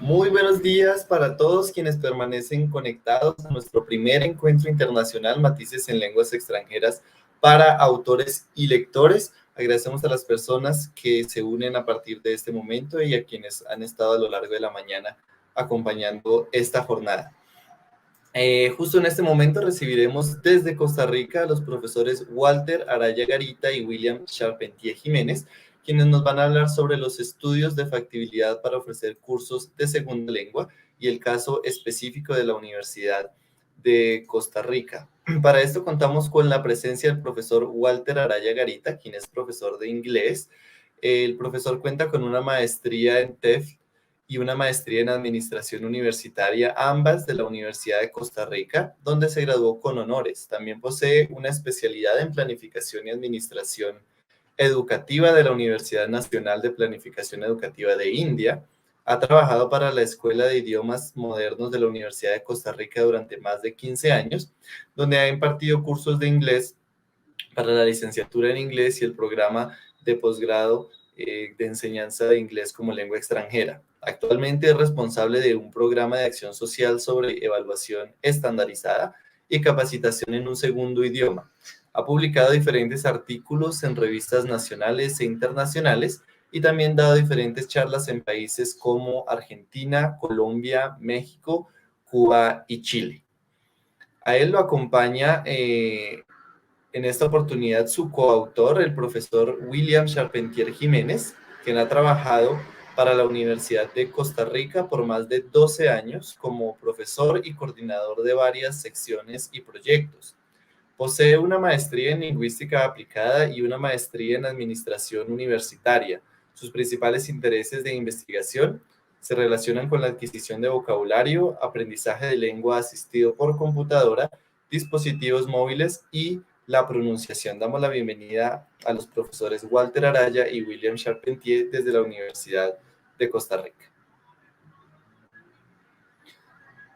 Muy buenos días para todos quienes permanecen conectados a nuestro primer encuentro internacional Matices en Lenguas Extranjeras para autores y lectores. Agradecemos a las personas que se unen a partir de este momento y a quienes han estado a lo largo de la mañana acompañando esta jornada. Justo en este momento recibiremos desde Costa Rica a los profesores Walter Araya Garita y William Charpentier Jiménez, quienes nos van a hablar sobre los estudios de factibilidad para ofrecer cursos de segunda lengua y el caso específico de la Universidad de Costa Rica. Para esto contamos con la presencia del profesor Walter Araya Garita, quien es profesor de inglés. El profesor cuenta con una maestría en TEF y una maestría en Administración Universitaria, ambas de la Universidad de Costa Rica, donde se graduó con honores. También posee una especialidad en Planificación y Administración Educativa de la Universidad Nacional de Planificación Educativa de India. Ha trabajado para la Escuela de Idiomas Modernos de la Universidad de Costa Rica durante más de 15 años, donde ha impartido cursos de inglés para la licenciatura en inglés y el programa de posgrado de enseñanza de inglés como lengua extranjera. Actualmente es responsable de un programa de acción social sobre evaluación estandarizada y capacitación en un segundo idioma. Ha publicado diferentes artículos en revistas nacionales e internacionales y también dado diferentes charlas en países como Argentina, Colombia, México, Cuba y Chile. A él lo acompaña en esta oportunidad su coautor, el profesor William Charpentier Jiménez, quien ha trabajado para la Universidad de Costa Rica por más de 12 años como profesor y coordinador de varias secciones y proyectos. Posee una maestría en lingüística aplicada y una maestría en administración universitaria. Sus principales intereses de investigación se relacionan con la adquisición de vocabulario, aprendizaje de lengua asistido por computadora, dispositivos móviles y la pronunciación. Damos la bienvenida a los profesores Walter Araya y William Charpentier desde la Universidad de Costa Rica.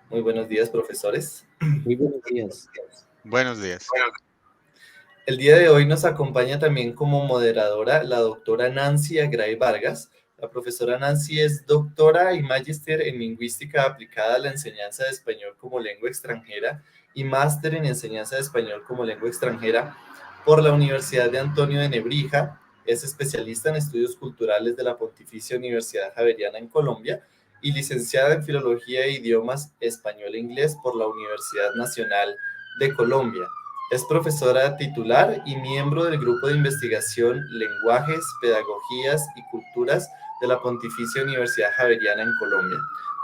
Muy buenos días, profesores. Muy buenos días. Buenos días. El día de hoy nos acompaña también como moderadora la doctora Nancy Agray Vargas. La profesora Nancy es doctora y magíster en lingüística aplicada a la enseñanza de español como lengua extranjera y máster en enseñanza de español como lengua extranjera por la Universidad de Antonio de Nebrija. Es especialista en estudios culturales de la Pontificia Universidad Javeriana en Colombia y licenciada en Filología e Idiomas Español e Inglés por la Universidad Nacional de Colombia. Es profesora titular y miembro del Grupo de Investigación Lenguajes, Pedagogías y Culturas de la Pontificia Universidad Javeriana en Colombia.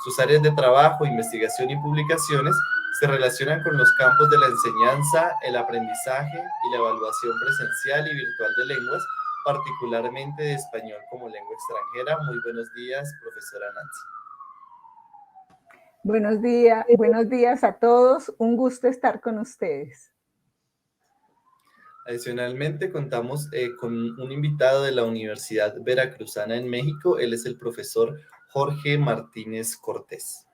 Sus áreas de trabajo, investigación y publicaciones se relacionan con los campos de la enseñanza, el aprendizaje y la evaluación presencial y virtual de lenguas, particularmente de español como lengua extranjera. Muy buenos días, profesora Nancy. Buenos días a todos. Un gusto estar con ustedes. Adicionalmente, contamos con un invitado de la Universidad Veracruzana en México. Él es el profesor Jorge Martínez Cortés.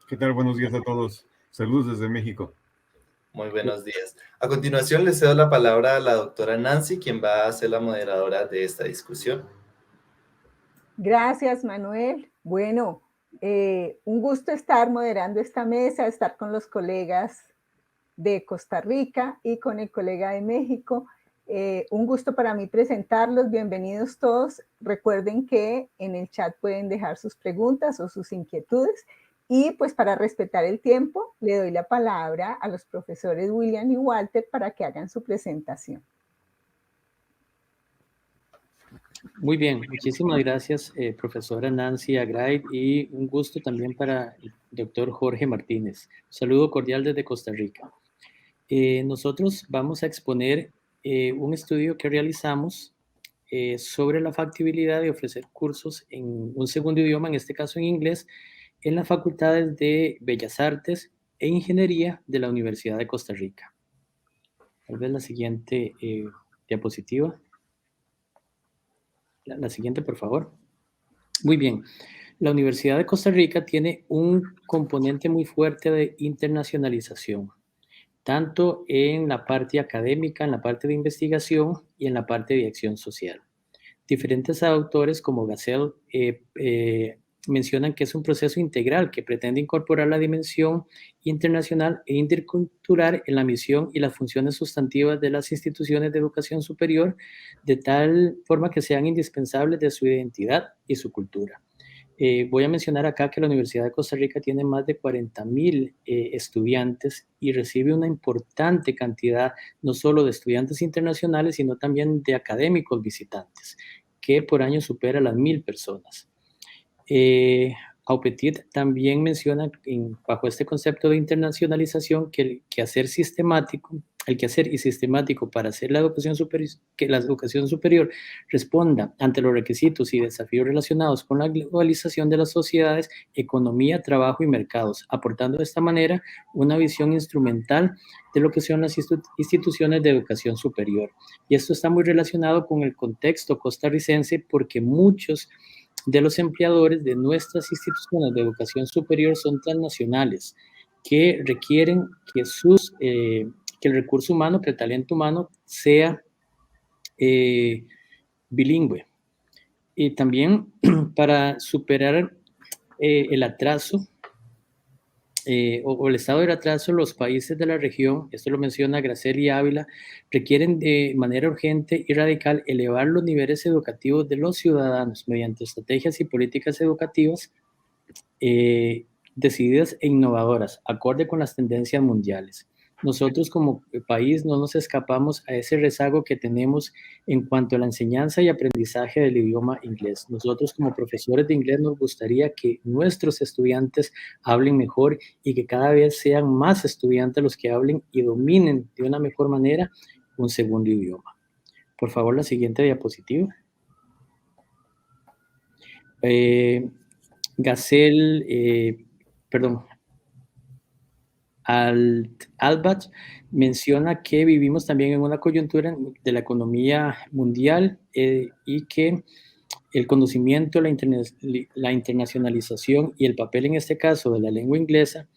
¿Qué tal? Buenos días a todos. Saludos desde México. Muy buenos días. A continuación, le cedo la palabra a la doctora Nancy, quien va a ser la moderadora de esta discusión. Gracias, Manuel. Bueno, un gusto estar moderando esta mesa, estar con los colegas de Costa Rica y con el colega de México. Un gusto para mí presentarlos. Bienvenidos todos. Recuerden que en el chat pueden dejar sus preguntas o sus inquietudes. Y pues para respetar el tiempo, le doy la palabra a los profesores William y Walter para que hagan su presentación. Muy bien, muchísimas gracias, profesora Nancy Agray, y un gusto también para el doctor Jorge Martínez. Un saludo cordial desde Costa Rica. Nosotros vamos a exponer un estudio que realizamos sobre la factibilidad de ofrecer cursos en un segundo idioma, en este caso en inglés, en las facultades de Bellas Artes e Ingeniería de la Universidad de Costa Rica. Tal vez la siguiente diapositiva. La siguiente, por favor. Muy bien. La Universidad de Costa Rica tiene un componente muy fuerte de internacionalización, tanto en la parte académica, en la parte de investigación y en la parte de acción social. Diferentes autores como Gassel mencionan que es un proceso integral que pretende incorporar la dimensión internacional e intercultural en la misión y las funciones sustantivas de las instituciones de educación superior, de tal forma que sean indispensables de su identidad y su cultura. Voy a mencionar acá que la Universidad de Costa Rica tiene más de 40,000 estudiantes y recibe una importante cantidad no solo de estudiantes internacionales, sino también de académicos visitantes, que por año supera las 1,000 personas. Aupetit también menciona bajo este concepto de internacionalización que el quehacer y sistemático para hacer la educación superior responda ante los requisitos y desafíos relacionados con la globalización de las sociedades, economía, trabajo y mercados, aportando de esta manera una visión instrumental de lo que son las instituciones de educación superior. Y esto está muy relacionado con el contexto costarricense porque muchos de los empleadores de nuestras instituciones de educación superior son transnacionales, que requieren que el recurso humano, que el talento humano sea bilingüe. Y también para superar el atraso o el estado del atraso, los países de la región, esto lo menciona Gracel y Ávila, requieren de manera urgente y radical elevar los niveles educativos de los ciudadanos mediante estrategias y políticas educativas decididas e innovadoras, acorde con las tendencias mundiales. Nosotros como país no nos escapamos a ese rezago que tenemos en cuanto a la enseñanza y aprendizaje del idioma inglés. Nosotros como profesores de inglés nos gustaría que nuestros estudiantes hablen mejor y que cada vez sean más estudiantes los que hablen y dominen de una mejor manera un segundo idioma. Por favor, la siguiente diapositiva. Albach menciona que vivimos también en una coyuntura de la economía mundial y que el conocimiento, la internacionalización y el papel en este caso de la lengua inglesa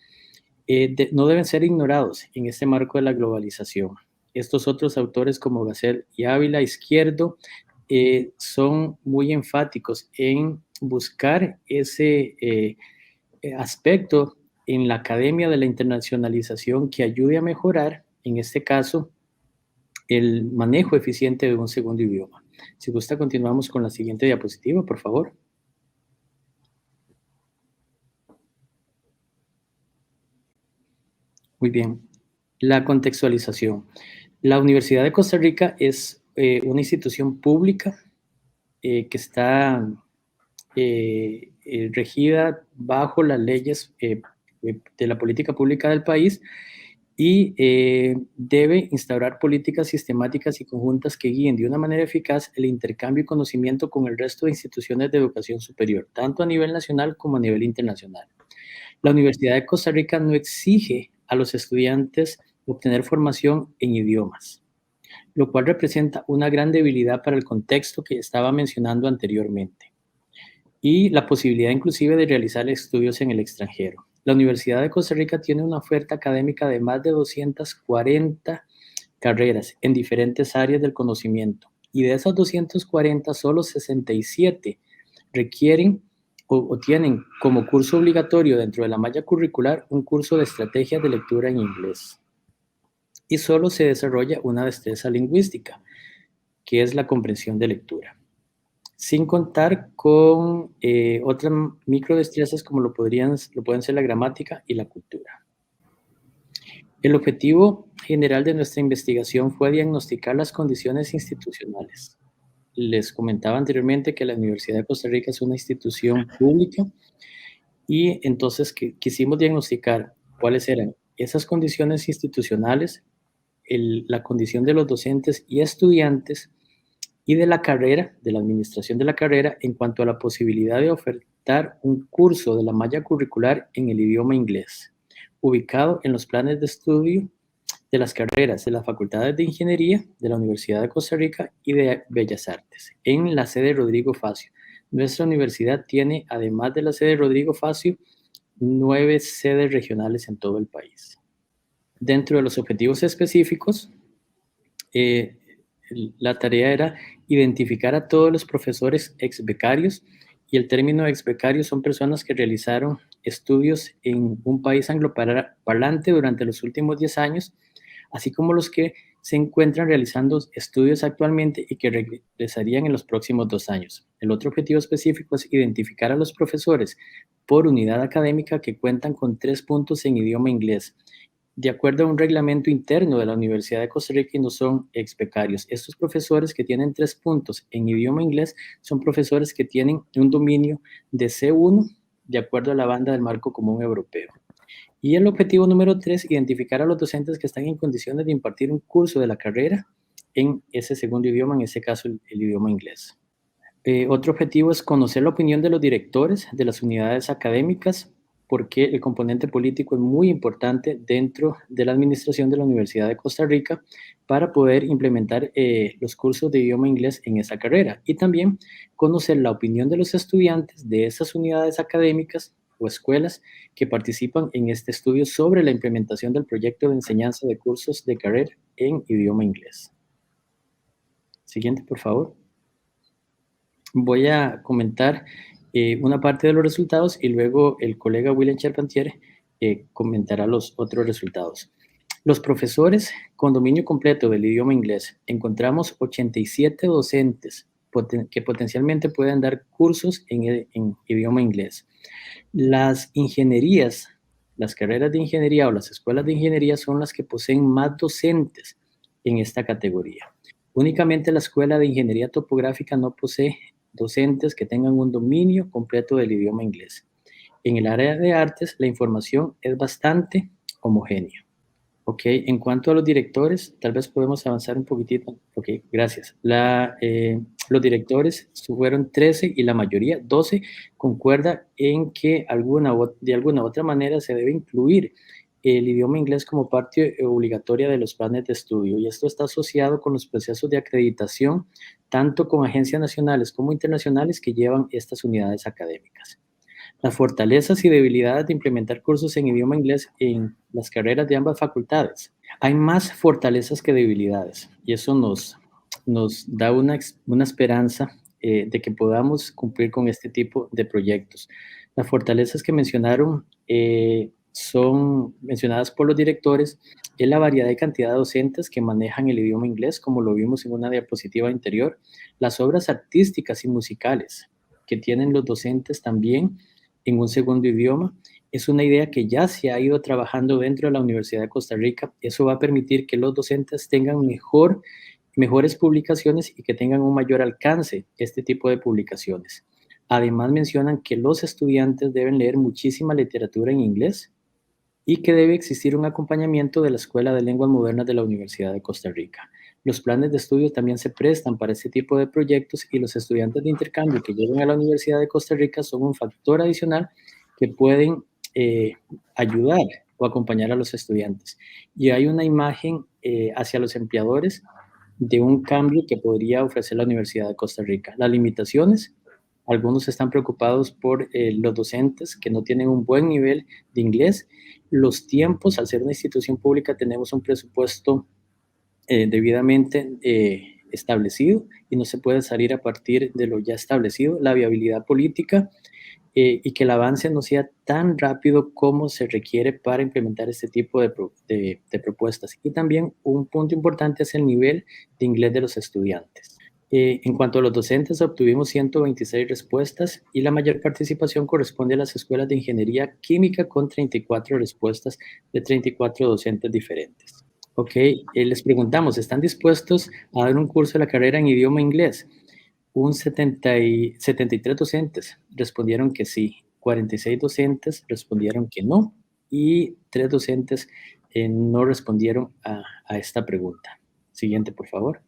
no deben ser ignorados en este marco de la globalización. Estos otros autores como Gassel y Ávila Izquierdo son muy enfáticos en buscar ese aspecto en la academia de la internacionalización que ayude a mejorar, en este caso, el manejo eficiente de un segundo idioma. Si gusta, continuamos con la siguiente diapositiva, por favor. Muy bien. La contextualización. La Universidad de Costa Rica es una institución pública que está regida bajo las leyes de la política pública del país y debe instaurar políticas sistemáticas y conjuntas que guíen de una manera eficaz el intercambio y conocimiento con el resto de instituciones de educación superior, tanto a nivel nacional como a nivel internacional. La Universidad de Costa Rica no exige a los estudiantes obtener formación en idiomas, lo cual representa una gran debilidad para el contexto que estaba mencionando anteriormente, y la posibilidad inclusive de realizar estudios en el extranjero. La Universidad de Costa Rica tiene una oferta académica de más de 240 carreras en diferentes áreas del conocimiento, y de esas 240, solo 67 requieren o tienen como curso obligatorio dentro de la malla curricular un curso de estrategias de lectura en inglés. Y solo se desarrolla una destreza lingüística, que es la comprensión de lectura, sin contar con otras microdestrezas como lo pueden ser la gramática y la cultura. El objetivo general de nuestra investigación fue diagnosticar las condiciones institucionales. Les comentaba anteriormente que la Universidad de Costa Rica es una institución pública y entonces quisimos diagnosticar cuáles eran esas condiciones institucionales, la condición de los docentes y estudiantes y de la carrera, de la administración de la carrera, en cuanto a la posibilidad de ofertar un curso de la malla curricular en el idioma inglés, ubicado en los planes de estudio de las carreras de las facultades de Ingeniería de la Universidad de Costa Rica y de Bellas Artes, en la sede Rodrigo Facio. Nuestra universidad tiene, además de la sede Rodrigo Facio, 9 sedes regionales en todo el país. Dentro de los objetivos específicos, la tarea era identificar a todos los profesores ex becarios, y el término ex becario son personas que realizaron estudios en un país angloparlante durante los últimos 10 años, así como los que se encuentran realizando estudios actualmente y que regresarían en los próximos 2 años. El otro objetivo específico es identificar a los profesores por unidad académica que cuentan con 3 puntos en idioma inglés, de acuerdo a un reglamento interno de la Universidad de Costa Rica, y no son ex becarios. Estos profesores que tienen 3 puntos en idioma inglés son profesores que tienen un dominio de C1 de acuerdo a la banda del marco común europeo. Y el objetivo número 3, identificar a los docentes que están en condiciones de impartir un curso de la carrera en ese segundo idioma, en ese caso el idioma inglés. Otro objetivo es conocer la opinión de los directores de las unidades académicas, porque el componente político es muy importante dentro de la administración de la Universidad de Costa Rica para poder implementar los cursos de idioma inglés en esa carrera. Y también conocer la opinión de los estudiantes de esas unidades académicas o escuelas que participan en este estudio sobre la implementación del proyecto de enseñanza de cursos de carrera en idioma inglés. Siguiente, por favor. Voy a comentar una parte de los resultados y luego el colega William Charpentier comentará los otros resultados. Los profesores con dominio completo del idioma inglés, encontramos 87 docentes que potencialmente pueden dar cursos en idioma inglés. Las ingenierías, las carreras de ingeniería o las escuelas de ingeniería son las que poseen más docentes en esta categoría. Únicamente la Escuela de Ingeniería Topográfica no posee docentes que tengan un dominio completo del idioma inglés. En el área de artes, la información es bastante homogénea. Ok, en cuanto a los directores, tal vez podemos avanzar un poquitito. Ok, gracias. Los directores fueron 13 y la mayoría, 12, concuerda en que de alguna u otra manera se debe incluir el idioma inglés como parte obligatoria de los planes de estudio, y esto está asociado con los procesos de acreditación, tanto con agencias nacionales como internacionales que llevan estas unidades académicas. Las fortalezas y debilidades de implementar cursos en idioma inglés en las carreras de ambas facultades. Hay más fortalezas que debilidades, y eso nos da una esperanza de que podamos cumplir con este tipo de proyectos. Las fortalezas que mencionaron son mencionadas por los directores, es la variedad y cantidad de docentes que manejan el idioma inglés, como lo vimos en una diapositiva anterior, las obras artísticas y musicales que tienen los docentes también en un segundo idioma. Es una idea que ya se ha ido trabajando dentro de la Universidad de Costa Rica. Eso va a permitir que los docentes tengan mejores publicaciones y que tengan un mayor alcance este tipo de publicaciones. Además mencionan que los estudiantes deben leer muchísima literatura en inglés y que debe existir un acompañamiento de la Escuela de Lenguas Modernas de la Universidad de Costa Rica. Los planes de estudio también se prestan para este tipo de proyectos, y los estudiantes de intercambio que lleguen a la Universidad de Costa Rica son un factor adicional que pueden ayudar o acompañar a los estudiantes. Y hay una imagen hacia los empleadores de un cambio que podría ofrecer la Universidad de Costa Rica. Las limitaciones: algunos están preocupados por los docentes que no tienen un buen nivel de inglés. Los tiempos: al ser una institución pública tenemos un presupuesto debidamente establecido y no se puede salir a partir de lo ya establecido. La viabilidad política y que el avance no sea tan rápido como se requiere para implementar este tipo de propuestas. Y también un punto importante es el nivel de inglés de los estudiantes. En cuanto a los docentes, obtuvimos 126 respuestas y la mayor participación corresponde a las escuelas de ingeniería química, con 34 respuestas de 34 docentes diferentes. Ok, les preguntamos, ¿están dispuestos a dar un curso de la carrera en idioma inglés? 73 docentes respondieron que sí, 46 docentes respondieron que no, y 3 docentes no respondieron a esta pregunta. Siguiente, por favor.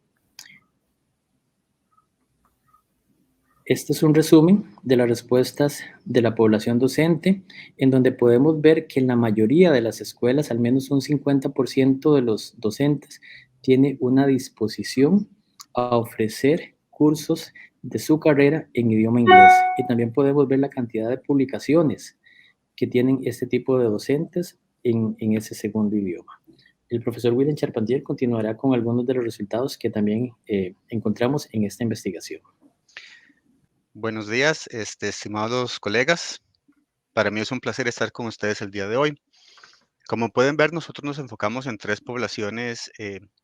Este es un resumen de las respuestas de la población docente, en donde podemos ver que en la mayoría de las escuelas, al menos un 50% de los docentes tiene una disposición a ofrecer cursos de su carrera en idioma inglés. Y también podemos ver la cantidad de publicaciones que tienen este tipo de docentes en ese segundo idioma. El profesor William Charpentier continuará con algunos de los resultados que también encontramos en esta investigación. Buenos días, estimados colegas. Para mí es un placer estar con ustedes el día de hoy. Como pueden ver, nosotros nos enfocamos en 3 poblaciones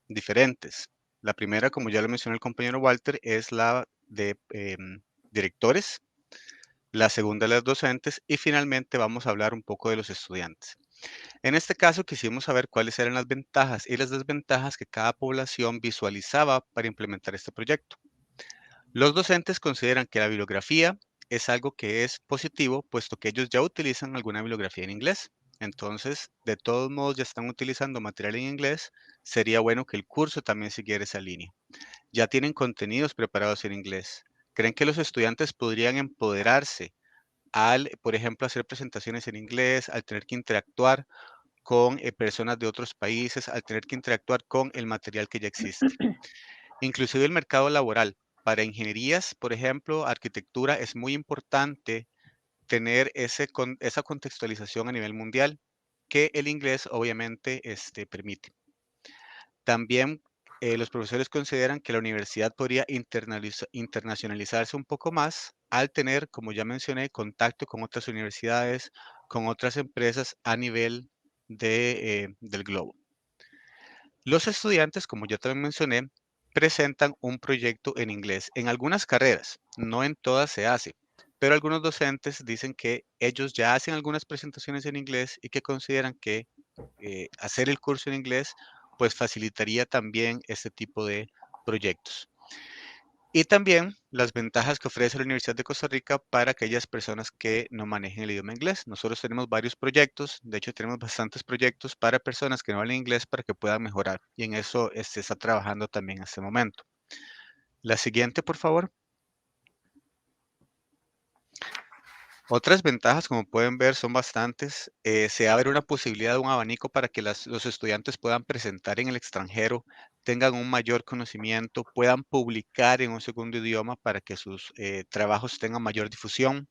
diferentes. La primera, como ya lo mencionó el compañero Walter, es la de directores. La segunda, las docentes. Y finalmente vamos a hablar un poco de los estudiantes. En este caso, quisimos saber cuáles eran las ventajas y las desventajas que cada población visualizaba para implementar este proyecto. Los docentes consideran que la bibliografía es algo que es positivo, puesto que ellos ya utilizan alguna bibliografía en inglés. Entonces, de todos modos, ya están utilizando material en inglés. Sería bueno que el curso también siguiera esa línea. Ya tienen contenidos preparados en inglés. ¿Creen que los estudiantes podrían empoderarse al, por ejemplo, hacer presentaciones en inglés, al tener que interactuar con personas de otros países, al tener que interactuar con el material que ya existe? Inclusive el mercado laboral. Para ingenierías, por ejemplo, arquitectura, es muy importante tener esa contextualización a nivel mundial que el inglés obviamente permite. También los profesores consideran que la universidad podría internacionalizarse un poco más al tener, como ya mencioné, contacto con otras universidades, con otras empresas a nivel del globo. Los estudiantes, como ya también mencioné, presentan un proyecto en inglés en algunas carreras, no en todas se hace, pero algunos docentes dicen que ellos ya hacen algunas presentaciones en inglés y que consideran que hacer el curso en inglés pues facilitaría también este tipo de proyectos. Y también las ventajas que ofrece la Universidad de Costa Rica para aquellas personas que no manejen el idioma inglés. Nosotros tenemos varios proyectos, de hecho tenemos bastantes proyectos para personas que no hablan inglés para que puedan mejorar. Y en eso se está trabajando también en este momento. La siguiente, por favor. Otras ventajas, como pueden ver, son bastantes. Se abre una posibilidad de un abanico para que los estudiantes puedan presentar en el extranjero, tengan un mayor conocimiento, puedan publicar en un segundo idioma para que sus trabajos tengan mayor difusión,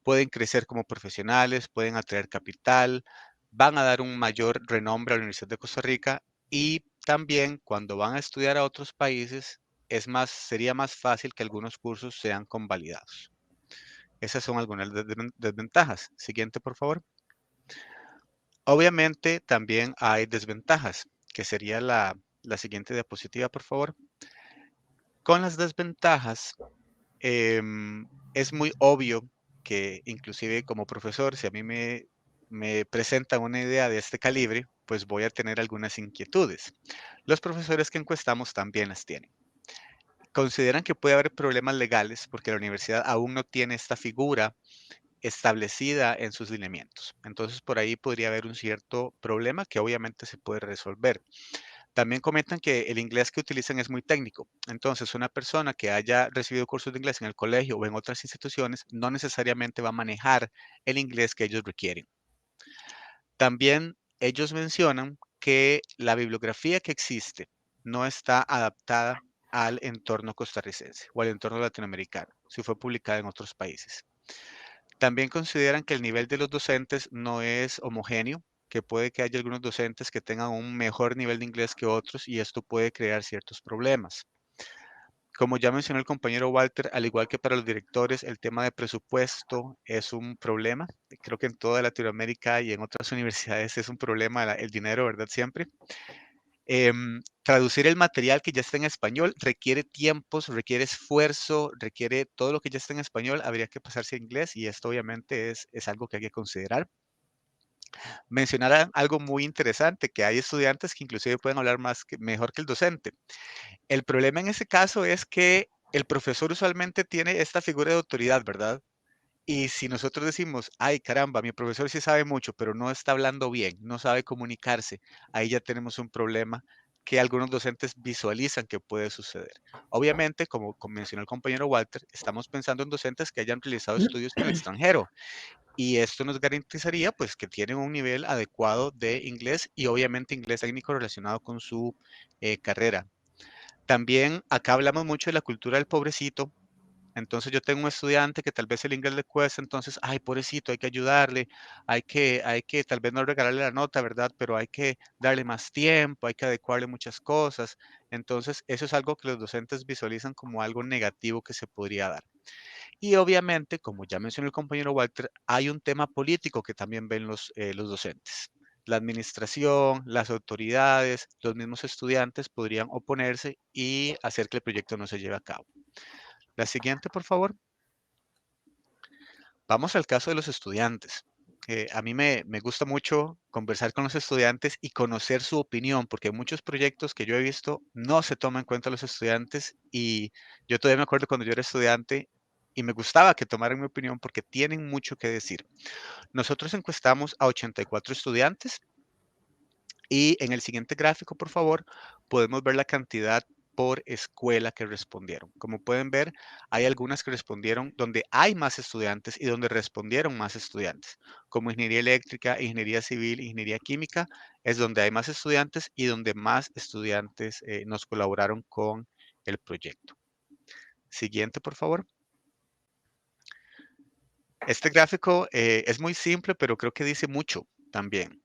pueden crecer como profesionales, pueden atraer capital, van a dar un mayor renombre a la Universidad de Costa Rica y también cuando van a estudiar a otros países, sería más fácil que algunos cursos sean convalidados. Esas son algunas desventajas. Siguiente, por favor. Obviamente también hay desventajas, que sería la siguiente diapositiva, por favor. Con las desventajas, es muy obvio que inclusive como profesor, si a mí me presentan una idea de este calibre, pues voy a tener algunas inquietudes. Los profesores que encuestamos también las tienen. Consideran que puede haber problemas legales porque la universidad aún no tiene esta figura establecida en sus lineamientos. Entonces, por ahí podría haber un cierto problema que obviamente se puede resolver. También comentan que el inglés que utilizan es muy técnico. Entonces, una persona que haya recibido cursos de inglés en el colegio o en otras instituciones no necesariamente va a manejar el inglés que ellos requieren. También ellos mencionan que la bibliografía que existe no está adaptada al entorno costarricense o al entorno latinoamericano, si fue publicada en otros países. También consideran que el nivel de los docentes no es homogéneo, que puede que haya algunos docentes que tengan un mejor nivel de inglés que otros y esto puede crear ciertos problemas. Como ya mencionó el compañero Walter, al igual que para los directores, el tema de presupuesto es un problema. Creo que en toda Latinoamérica y en otras universidades es un problema el dinero, ¿verdad? Siempre. Traducir el material que ya está en español requiere tiempos, requiere esfuerzo, requiere todo lo que ya está en español, habría que pasarse a inglés y esto obviamente es algo que hay que considerar. Mencionar algo muy interesante, que hay estudiantes que inclusive pueden hablar mejor que el docente. El problema en ese caso es que el profesor usualmente tiene esta figura de autoridad, ¿verdad? Y si nosotros decimos, ay caramba, mi profesor sí sabe mucho, pero no está hablando bien, no sabe comunicarse, ahí ya tenemos un problema que algunos docentes visualizan que puede suceder. Obviamente, como mencionó el compañero Walter, estamos pensando en docentes que hayan realizado estudios en el extranjero y esto nos garantizaría pues que tienen un nivel adecuado de inglés y obviamente inglés técnico relacionado con su carrera. También acá hablamos mucho de la cultura del pobrecito Entonces yo tengo un estudiante que tal vez el inglés le cuesta, entonces, ay, pobrecito, hay que ayudarle, hay que tal vez no regalarle la nota, ¿verdad? Pero hay que darle más tiempo, hay que adecuarle muchas cosas. Entonces, eso es algo que los docentes visualizan como algo negativo que se podría dar. Y obviamente, como ya mencionó el compañero Walter, hay un tema político que también ven los docentes. La administración, las autoridades, los mismos estudiantes podrían oponerse y hacer que el proyecto no se lleve a cabo. La siguiente, por favor. Vamos al caso de los estudiantes. A mí me gusta mucho conversar con los estudiantes y conocer su opinión, porque muchos proyectos que yo he visto no se toman en cuenta los estudiantes y yo todavía me acuerdo cuando yo era estudiante y me gustaba que tomaran mi opinión porque tienen mucho que decir. Nosotros encuestamos a 84 estudiantes y en el siguiente gráfico, por favor, podemos ver la cantidad por escuela que respondieron. Como pueden ver, hay algunas que respondieron donde hay más estudiantes y donde respondieron más estudiantes, como ingeniería eléctrica, ingeniería civil, ingeniería química, es donde hay más estudiantes y donde más estudiantes nos colaboraron con el proyecto. Siguiente, por favor. Este gráfico es muy simple, pero creo que dice mucho también,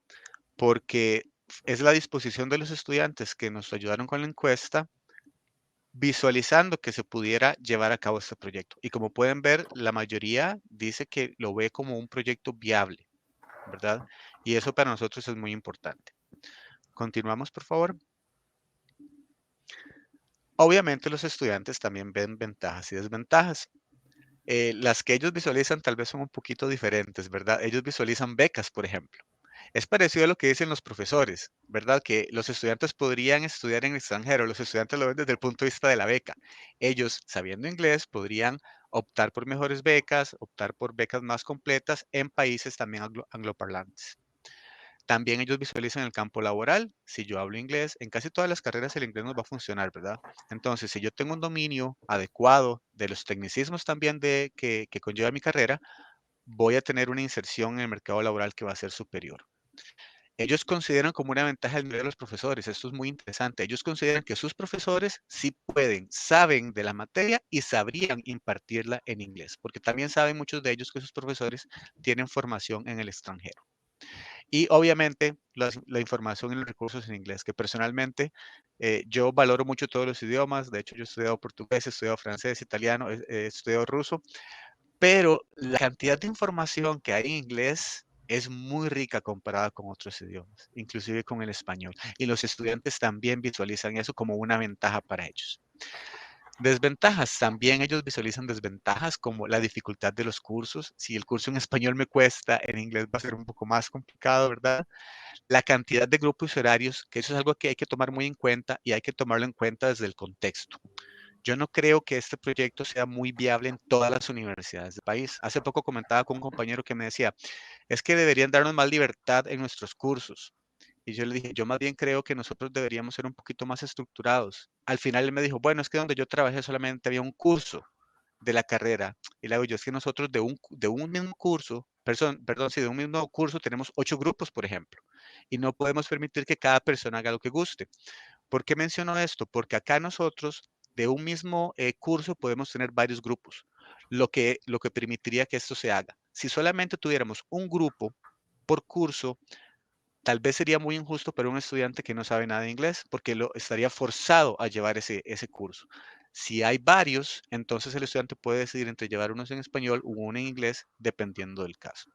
porque es la disposición de los estudiantes que nos ayudaron con la encuesta, visualizando que se pudiera llevar a cabo este proyecto. Y como pueden ver, la mayoría dice que lo ve como un proyecto viable, ¿verdad? Y eso para nosotros es muy importante. Continuamos, por favor. Obviamente los estudiantes también ven ventajas y desventajas. Las que ellos visualizan tal vez son un poquito diferentes, ¿verdad? Ellos visualizan becas, por ejemplo. Es parecido a lo que dicen los profesores, ¿verdad? Que los estudiantes podrían estudiar en el extranjero. Los estudiantes lo ven desde el punto de vista de la beca. Ellos, sabiendo inglés, podrían optar por mejores becas, optar por becas más completas en países también angloparlantes. También ellos visualizan el campo laboral. Si yo hablo inglés, en casi todas las carreras el inglés nos va a funcionar, ¿verdad? Entonces, si yo tengo un dominio adecuado de los tecnicismos también que conlleva mi carrera, voy a tener una inserción en el mercado laboral que va a ser superior. Ellos consideran como una ventaja el nivel de los profesores. Esto es muy interesante. Ellos consideran que sus profesores sí pueden, saben de la materia y sabrían impartirla en inglés, porque también saben muchos de ellos que sus profesores tienen formación en el extranjero. Y obviamente la información y los recursos en inglés, que personalmente yo valoro mucho todos los idiomas. De hecho, yo he estudiado portugués, he estudiado francés, italiano, he estudiado ruso, pero la cantidad de información que hay en inglés es muy rica comparada con otros idiomas, inclusive con el español. Y los estudiantes también visualizan eso como una ventaja para ellos. Desventajas, también ellos visualizan desventajas como la dificultad de los cursos. Si el curso en español me cuesta, en inglés va a ser un poco más complicado, ¿verdad? La cantidad de grupos y horarios, que eso es algo que hay que tomar muy en cuenta y hay que tomarlo en cuenta desde el contexto. Yo no creo que este proyecto sea muy viable en todas las universidades del país. Hace poco comentaba con un compañero que me decía, es que deberían darnos más libertad en nuestros cursos. Y yo le dije, yo más bien creo que nosotros deberíamos ser un poquito más estructurados. Al final él me dijo, bueno, es que donde yo trabajé solamente había un curso de la carrera. Y le digo yo, es que nosotros de un mismo curso, perdón, sí, de un mismo curso tenemos 8 grupos, por ejemplo. Y no podemos permitir que cada persona haga lo que guste. ¿Por qué menciono esto? Porque acá nosotros de un mismo curso podemos tener varios grupos, lo que permitiría que esto se haga. Si solamente tuviéramos un grupo por curso, tal vez sería muy injusto para un estudiante que no sabe nada de inglés, porque lo estaría forzado a llevar ese curso. Si hay varios, entonces el estudiante puede decidir entre llevar unos en español u uno en inglés, dependiendo del caso.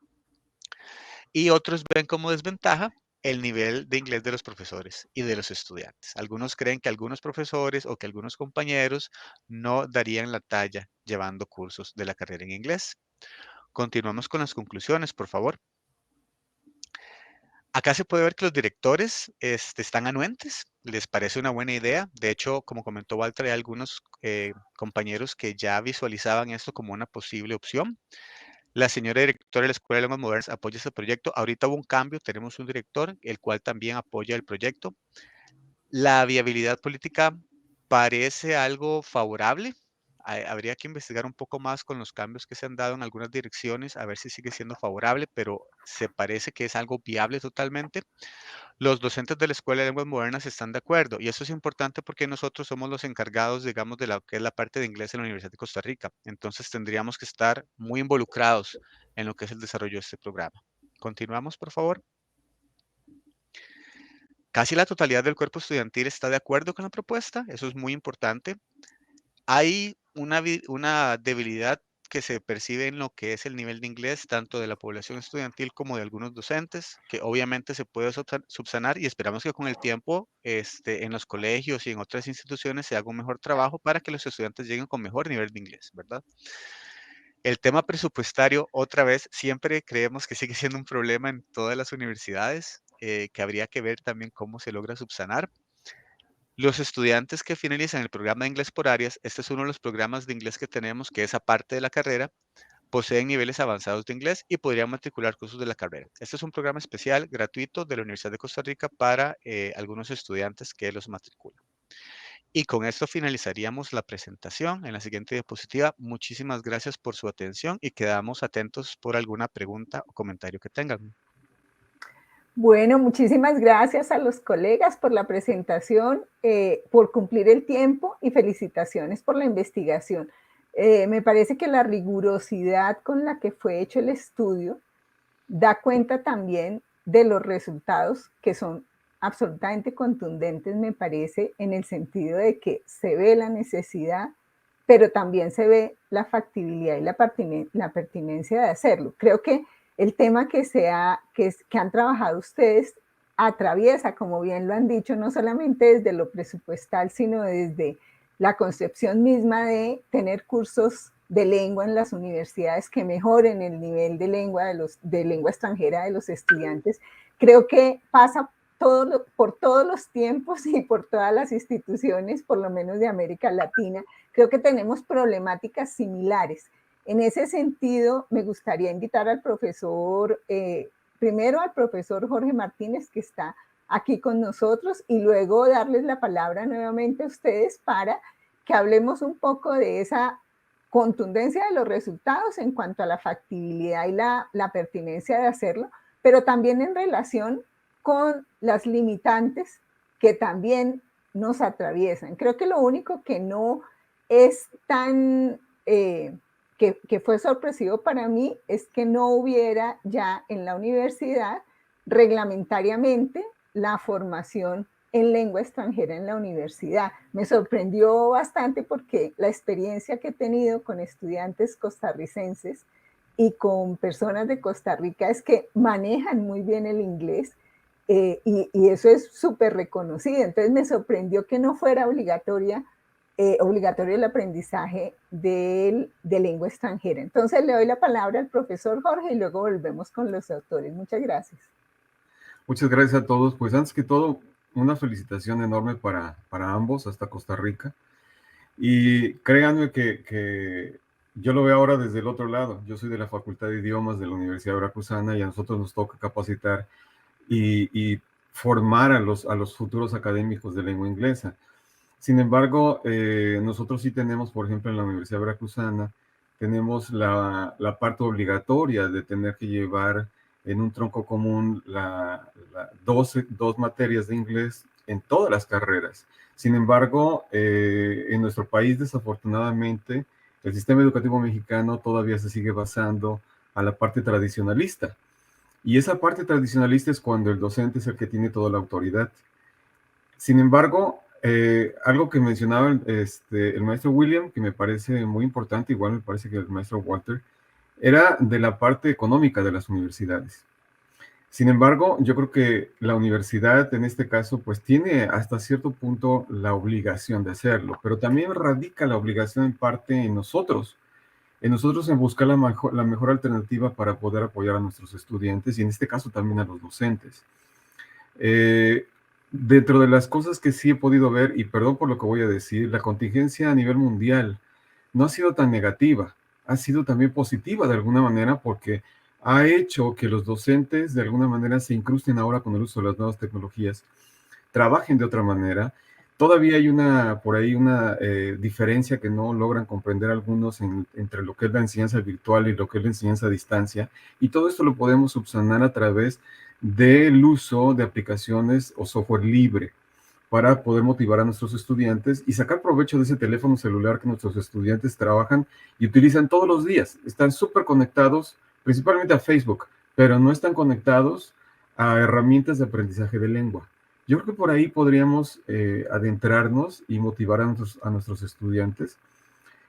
Y otros ven como desventaja el nivel de inglés de los profesores y de los estudiantes. Algunos creen que algunos profesores o que algunos compañeros no darían la talla llevando cursos de la carrera en inglés. Continuamos con las conclusiones, por favor. Acá se puede ver que los directores están anuentes, les parece una buena idea. De hecho, como comentó Walter, hay algunos compañeros que ya visualizaban esto como una posible opción. La señora directora de la Escuela de Lenguas Modernas apoya este proyecto. Ahorita hubo un cambio, tenemos un director, el cual también apoya el proyecto. La viabilidad política parece algo favorable. Habría que investigar un poco más con los cambios que se han dado en algunas direcciones, a ver si sigue siendo favorable, pero se parece que es algo viable totalmente, los docentes de la Escuela de Lenguas Modernas están de acuerdo. Y eso es importante porque nosotros somos los encargados, digamos, de lo que es la parte de inglés en la Universidad de Costa Rica. Entonces tendríamos que estar muy involucrados en lo que es el desarrollo de este programa. Continuamos, por favor. Casi la totalidad del cuerpo estudiantil está de acuerdo con la propuesta. Eso es muy importante. Hay una debilidad que se percibe en lo que es el nivel de inglés, tanto de la población estudiantil como de algunos docentes, que obviamente se puede subsanar y esperamos que con el tiempo en los colegios y en otras instituciones se haga un mejor trabajo para que los estudiantes lleguen con mejor nivel de inglés, ¿verdad? El tema presupuestario, otra vez, siempre creemos que sigue siendo un problema en todas las universidades, que habría que ver también cómo se logra subsanar. Los estudiantes que finalizan el programa de inglés por áreas, este es uno de los programas de inglés que tenemos, que es aparte de la carrera, poseen niveles avanzados de inglés y podrían matricular cursos de la carrera. Este es un programa especial, gratuito, de la Universidad de Costa Rica para algunos estudiantes que los matriculan. Y con esto finalizaríamos la presentación. En la siguiente diapositiva, muchísimas gracias por su atención y quedamos atentos por alguna pregunta o comentario que tengan. Bueno, muchísimas gracias a los colegas por la presentación, por cumplir el tiempo y felicitaciones por la investigación. Me parece que la rigurosidad con la que fue hecho el estudio da cuenta también de los resultados que son absolutamente contundentes, me parece, en el sentido de que se ve la necesidad, pero también se ve la factibilidad y la pertinencia de hacerlo. Creo que el tema que han trabajado ustedes atraviesa, como bien lo han dicho, no solamente desde lo presupuestal, sino desde la concepción misma de tener cursos de lengua en las universidades que mejoren el nivel de lengua extranjera de los estudiantes. Creo que pasa por todos los tiempos y por todas las instituciones, por lo menos de América Latina. Creo que tenemos problemáticas similares. En ese sentido, me gustaría invitar al profesor, primero al profesor Jorge Martínez, que está aquí con nosotros, y luego darles la palabra nuevamente a ustedes para que hablemos un poco de esa contundencia de los resultados en cuanto a la factibilidad y la pertinencia de hacerlo, pero también en relación con las limitantes que también nos atraviesan. Creo que lo único que no es tan, que fue sorpresivo para mí, es que no hubiera ya en la universidad reglamentariamente la formación en lengua extranjera en la universidad. Me sorprendió bastante porque la experiencia que he tenido con estudiantes costarricenses y con personas de Costa Rica es que manejan muy bien el inglés, y eso es súper reconocido. Entonces me sorprendió que no fuera obligatorio el aprendizaje de lengua extranjera. Entonces le doy la palabra al profesor Jorge y luego volvemos con los autores. Muchas gracias. Muchas gracias a todos. Pues antes que todo, una felicitación enorme para ambos, hasta Costa Rica. Y créanme que yo lo veo ahora desde el otro lado. Yo soy de la Facultad de Idiomas de la Universidad Veracruzana y a nosotros nos toca capacitar y formar a los futuros académicos de lengua inglesa. Sin embargo, nosotros sí tenemos, por ejemplo, en la Universidad Veracruzana, tenemos la parte obligatoria de tener que llevar en un tronco común dos materias de inglés en todas las carreras. Sin embargo, en nuestro país, desafortunadamente, el sistema educativo mexicano todavía se sigue basando a la parte tradicionalista. Y esa parte tradicionalista es cuando el docente es el que tiene toda la autoridad. Sin embargo, algo que mencionaba el maestro William, que me parece muy importante, igual me parece que el maestro Walter, era de la parte económica de las universidades. Sin embargo, yo creo que la universidad en este caso pues tiene hasta cierto punto la obligación de hacerlo, pero también radica la obligación en parte en nosotros en buscar la mejor alternativa para poder apoyar a nuestros estudiantes y en este caso también a los docentes. Dentro de las cosas que sí he podido ver, y perdón por lo que voy a decir, la contingencia a nivel mundial no ha sido tan negativa, ha sido también positiva de alguna manera porque ha hecho que los docentes de alguna manera se incrusten ahora con el uso de las nuevas tecnologías, trabajen de otra manera, Todavía hay por ahí una diferencia que no logran comprender algunos entre lo que es la enseñanza virtual y lo que es la enseñanza a distancia. Y todo esto lo podemos subsanar a través del uso de aplicaciones o software libre para poder motivar a nuestros estudiantes y sacar provecho de ese teléfono celular que nuestros estudiantes trabajan y utilizan todos los días. Están súper conectados, principalmente a Facebook, pero no están conectados a herramientas de aprendizaje de lengua. Yo creo que por ahí podríamos adentrarnos y motivar a nuestros estudiantes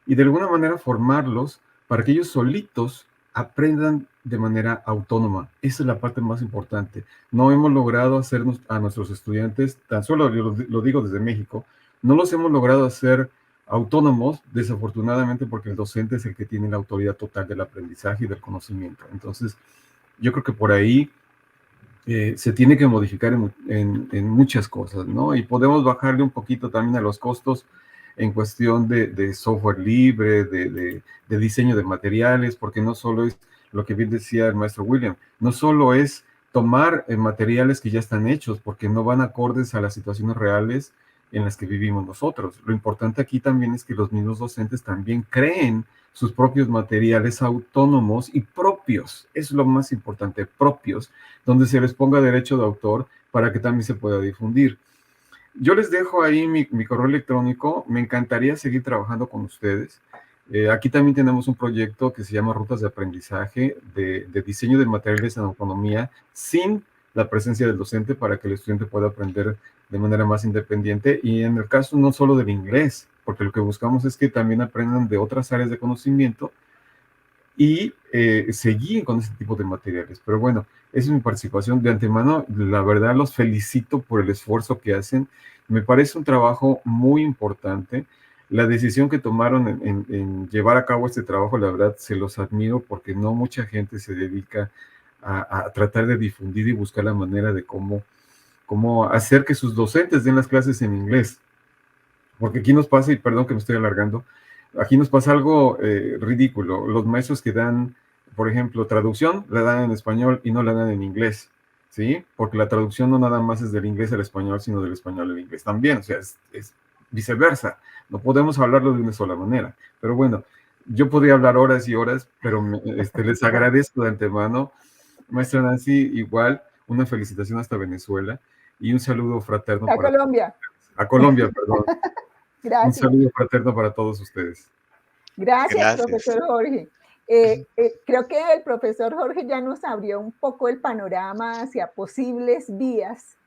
y de alguna manera formarlos para que ellos solitos aprendan de manera autónoma. Esa es la parte más importante. No hemos logrado hacernos a nuestros estudiantes, tan solo yo lo digo desde México, no los hemos logrado hacer autónomos, desafortunadamente, porque el docente es el que tiene la autoridad total del aprendizaje y del conocimiento. Entonces, yo creo que por ahí se tiene que modificar en muchas cosas, ¿no? Y podemos bajarle un poquito también a los costos en cuestión de software libre, de diseño de materiales, porque no solo es lo que bien decía el maestro William, no solo es tomar materiales que ya están hechos, porque no van acordes a las situaciones reales en las que vivimos nosotros. Lo importante aquí también es que los mismos docentes también creen sus propios materiales autónomos y propios, es lo más importante, propios, donde se les ponga derecho de autor para que también se pueda difundir. Yo les dejo ahí mi correo electrónico, me encantaría seguir trabajando con ustedes. Aquí también tenemos un proyecto que se llama Rutas de Aprendizaje, de diseño de materiales en autonomía, sin la presencia del docente para que el estudiante pueda aprender de manera más independiente y en el caso no solo del inglés, porque lo que buscamos es que también aprendan de otras áreas de conocimiento y se guíen con ese tipo de materiales. Pero bueno, esa es mi participación de antemano. La verdad los felicito por el esfuerzo que hacen. Me parece un trabajo muy importante. La decisión que tomaron en llevar a cabo este trabajo, la verdad, se los admiro porque no mucha gente se dedica a tratar de difundir y buscar la manera de cómo hacer que sus docentes den las clases en inglés. Porque aquí nos pasa, y perdón que me estoy alargando, aquí nos pasa algo ridículo. Los maestros que dan, por ejemplo, traducción, la dan en español y no la dan en inglés, ¿sí? Porque la traducción no nada más es del inglés al español, sino del español al inglés también. O sea, es viceversa. No podemos hablarlo de una sola manera. Pero bueno, yo podría hablar horas y horas, pero les agradezco de antemano. Maestra Nancy, igual, una felicitación hasta Venezuela y un saludo fraterno A Colombia. A Colombia, perdón. Gracias. Un saludo fraterno para todos ustedes. Gracias, profesor Jorge. Creo que el profesor Jorge ya nos abrió un poco el panorama hacia posibles vías,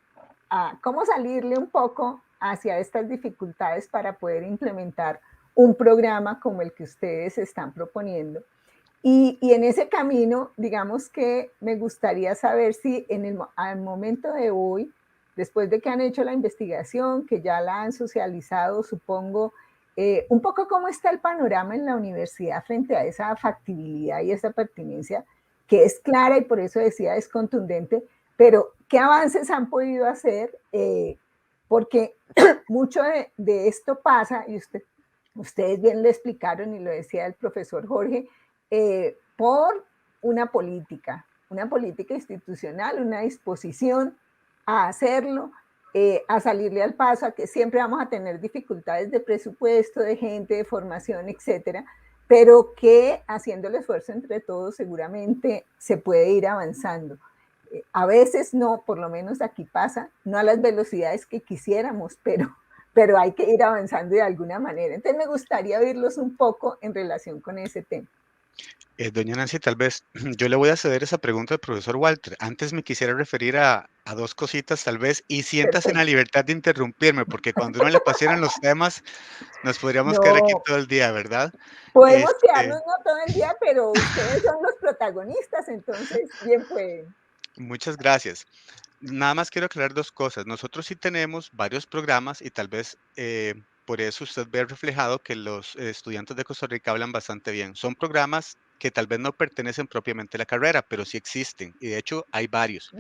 a cómo salirle un poco hacia estas dificultades para poder implementar un programa como el que ustedes están proponiendo. Y en ese camino, digamos que me gustaría saber si al momento de hoy, después de que han hecho la investigación, que ya la han socializado, supongo, un poco cómo está el panorama en la universidad frente a esa factibilidad y esa pertinencia que es clara y por eso decía es contundente, pero ¿qué avances han podido hacer? Porque mucho de esto pasa, y ustedes bien lo explicaron y lo decía el profesor Jorge, por una política institucional, una disposición a hacerlo, a salirle al paso, a que siempre vamos a tener dificultades de presupuesto, de gente, de formación, etcétera, pero que haciendo el esfuerzo entre todos seguramente se puede ir avanzando. A veces no, por lo menos aquí pasa, no a las velocidades que quisiéramos, pero hay que ir avanzando de alguna manera. Entonces me gustaría oírlos un poco en relación con ese tema. Doña Nancy, tal vez yo le voy a ceder esa pregunta al profesor Walter. Antes me quisiera referir a dos cositas tal vez y siéntase en la libertad de interrumpirme porque cuando uno le pasaran los temas nos podríamos quedar aquí todo el día, ¿verdad? Podemos quedarnos no todo el día, pero ustedes son los protagonistas, entonces bien pueden. Muchas gracias. Nada más quiero aclarar dos cosas. Nosotros sí tenemos varios programas y tal vez por eso usted ve reflejado que los estudiantes de Costa Rica hablan bastante bien. Son programas que tal vez no pertenecen propiamente a la carrera, pero sí existen y de hecho hay varios.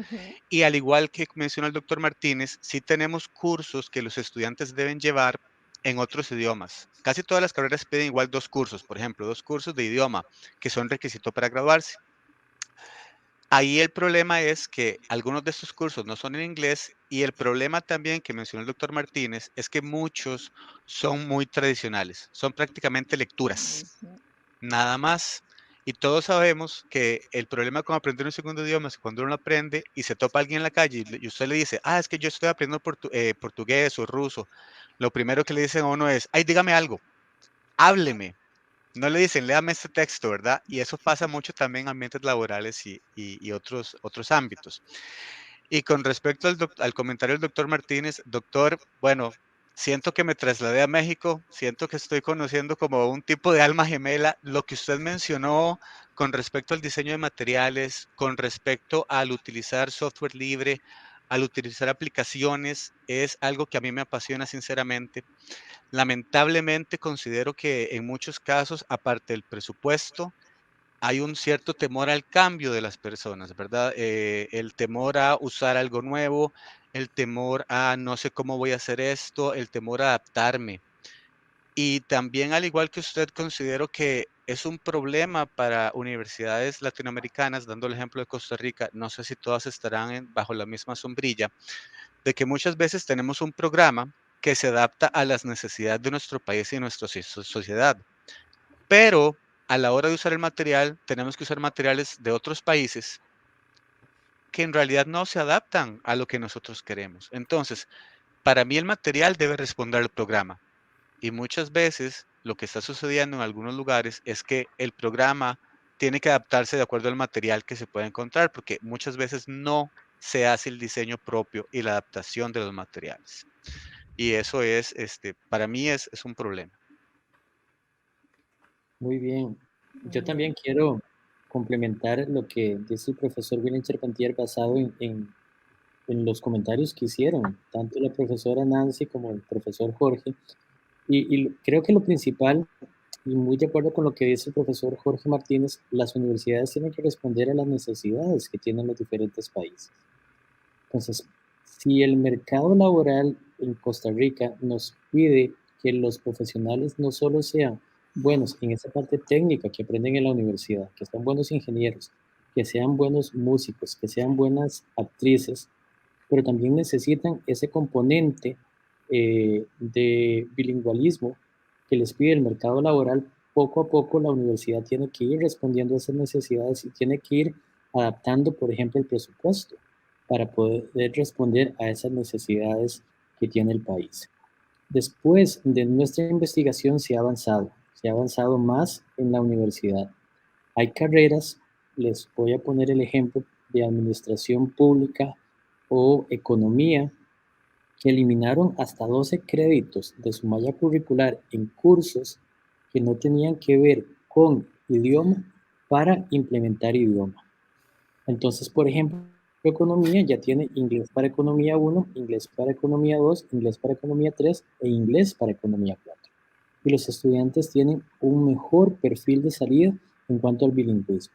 Y al igual que menciona el doctor Martínez, sí tenemos cursos que los estudiantes deben llevar en otros idiomas. Casi todas las carreras piden igual 2 cursos, por ejemplo, 2 cursos de idioma que son requisito para graduarse. Ahí el problema es que algunos de estos cursos no son en inglés y el problema también que mencionó el doctor Martínez es que muchos son muy tradicionales, son prácticamente lecturas, nada más. Y todos sabemos que el problema con aprender un segundo idioma es que cuando uno lo aprende y se topa a alguien en la calle y usted le dice, es que yo estoy aprendiendo portugués o ruso, lo primero que le dicen a uno es, ay, dígame algo, hábleme. No le dicen, léame este texto, ¿verdad? Y eso pasa mucho también en ambientes laborales y otros ámbitos. Y con respecto al comentario del doctor Martínez, doctor, bueno, siento que me trasladé a México, siento que estoy conociendo como un tipo de alma gemela. Lo que usted mencionó con respecto al diseño de materiales, con respecto al utilizar software libre, al utilizar aplicaciones, es algo que a mí me apasiona sinceramente. Lamentablemente considero que en muchos casos, aparte del presupuesto, hay un cierto temor al cambio de las personas, ¿verdad? El temor a usar algo nuevo, el temor a no sé cómo voy a hacer esto, el temor a adaptarme. Y también, al igual que usted, considero que es un problema para universidades latinoamericanas, dando el ejemplo de Costa Rica, no sé si todas estarán bajo la misma sombrilla, de que muchas veces tenemos un programa que se adapta a las necesidades de nuestro país y nuestra sociedad. Pero a la hora de usar el material, tenemos que usar materiales de otros países que en realidad no se adaptan a lo que nosotros queremos. Entonces, para mí el material debe responder al programa. Y muchas veces lo que está sucediendo en algunos lugares es que el programa tiene que adaptarse de acuerdo al material que se puede encontrar, porque muchas veces no se hace el diseño propio y la adaptación de los materiales. Y eso es, para mí es un problema. Muy bien. Yo también quiero complementar lo que dice el profesor William Charpentier basado en los comentarios que hicieron, tanto la profesora Nancy como el profesor Jorge. Y creo que lo principal, y muy de acuerdo con lo que dice el profesor Jorge Martínez, las universidades tienen que responder a las necesidades que tienen los diferentes países. Entonces, si el mercado laboral en Costa Rica nos pide que los profesionales no solo sean buenos en esa parte técnica que aprenden en la universidad, que sean buenos ingenieros, que sean buenos músicos, que sean buenas actrices, pero también necesitan ese componente de bilingüismo que les pide el mercado laboral. Poco a poco la universidad tiene que ir respondiendo a esas necesidades y tiene que ir adaptando, por ejemplo, el presupuesto para poder responder a esas necesidades que tiene el país. Después de nuestra investigación se ha avanzado más en la universidad. Hay carreras, les voy a poner el ejemplo de administración pública o economía, que eliminaron hasta 12 créditos de su malla curricular en cursos que no tenían que ver con idioma para implementar idioma. Entonces, por ejemplo, economía ya tiene inglés para economía 1, inglés para economía 2, inglés para economía 3 e inglés para economía 4. Y los estudiantes tienen un mejor perfil de salida en cuanto al bilingüismo.